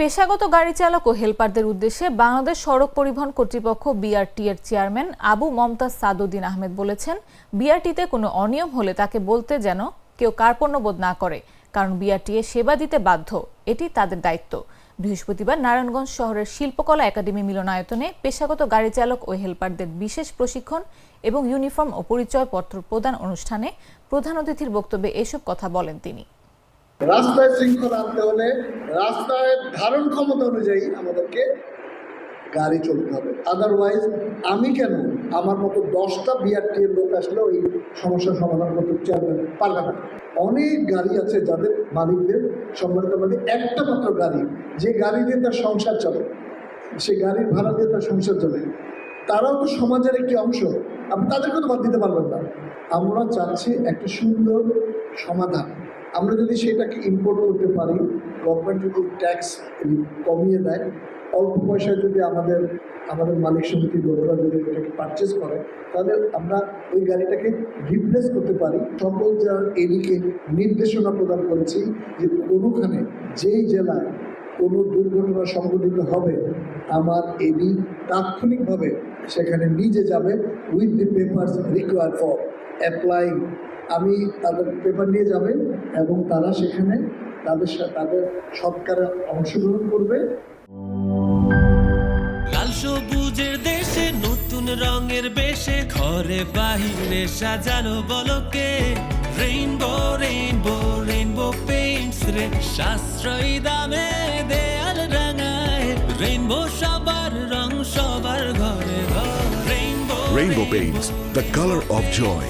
পেশাগত গাড়ি চালক ও হেলপারদের উদ্দেশ্যে বাংলাদেশ সড়ক পরিবহন কর্তৃপক্ষ বিআরটি এর চেয়ারম্যান আবু মমতাজ সাদউদ্দিন আহমেদ বলেছেন, বিআরটিতে কোনো অনিয়ম হলে তাকে বলতে যেন কেউ কার্পণ্যবোধ না করে, কারণ বিআরটিএ সেবা দিতে বাধ্য, এটি তাদের দায়িত্ব। বৃহস্পতিবার নারায়ণগঞ্জ শহরের শিল্পকলা একাডেমি মিলনায়তনে পেশাগত গাড়ি চালক ও হেলপারদের বিশেষ প্রশিক্ষণ এবং ইউনিফর্ম ও পরিচয়পত্র প্রদান অনুষ্ঠানে প্রধান অতিথির বক্তব্যে এসব কথা বলেন তিনি। রাস্তায় শৃঙ্খলা আনতে হলে রাস্তায় ধারণ ক্ষমতা অনুযায়ী আমাদেরকে গাড়ি চলতে হবে। আদারওয়াইজ আমি কেন আমার মতো 10টা বিআরটি এর লোক আসলে ওই সমস্যার সমাধান করতে পারবে না। অনেক গাড়ি আছে যাদের মালিকদের সম্মানিত মালিক একটা মাত্র গাড়ি, যে গাড়ি দিয়ে তার সংসার চলে, সে গাড়ির ভাড়া দিয়ে তার সংসার চলে, তারাও তো সমাজের একটি অংশ, আপনি তাদেরকে তো বাদ দিতে পারবেন না। আমরা চাচ্ছি একটা সুন্দর সমাধান। আমরা যদি সেটাকে ইম্পোর্ট করতে পারি, গভর্নমেন্ট যদি ট্যাক্স কমিয়ে দেয়, অল্প পয়সায় যদি আমাদের মালিক সমিতি লোকেরা যদি এটাকে পারচেস করে, তাহলে আমরা ওই গাড়িটাকে রিপ্লেস করতে পারি। সকল যার এদিকে নির্দেশনা প্রদান করেছি যে কোনোখানে যেই জেলায় কোনো দুর্ঘটনা সংঘটিত হবে, আমার এবি তাৎক্ষণিকভাবে সেখানে নিজে যাবে with the papers required for applying. আমি তাদের পেপার নিয়ে যাবেন এবং তারা সেখানে তাদের সৎকারে অংশগ্রহণ করবে। লাল সবুজের দেশে নতুন রঙের বেশে ঘরে বাহিরে সাজানো বলকে রেইনবো রেইনবো রেইনবো পেইন্টস রে সাশ্রয়ী দামে দেয়াল রাঙায় রেইনবো সবার রং সবার ঘরে ঘরে rainbow Rainbow Paints, the color of joy.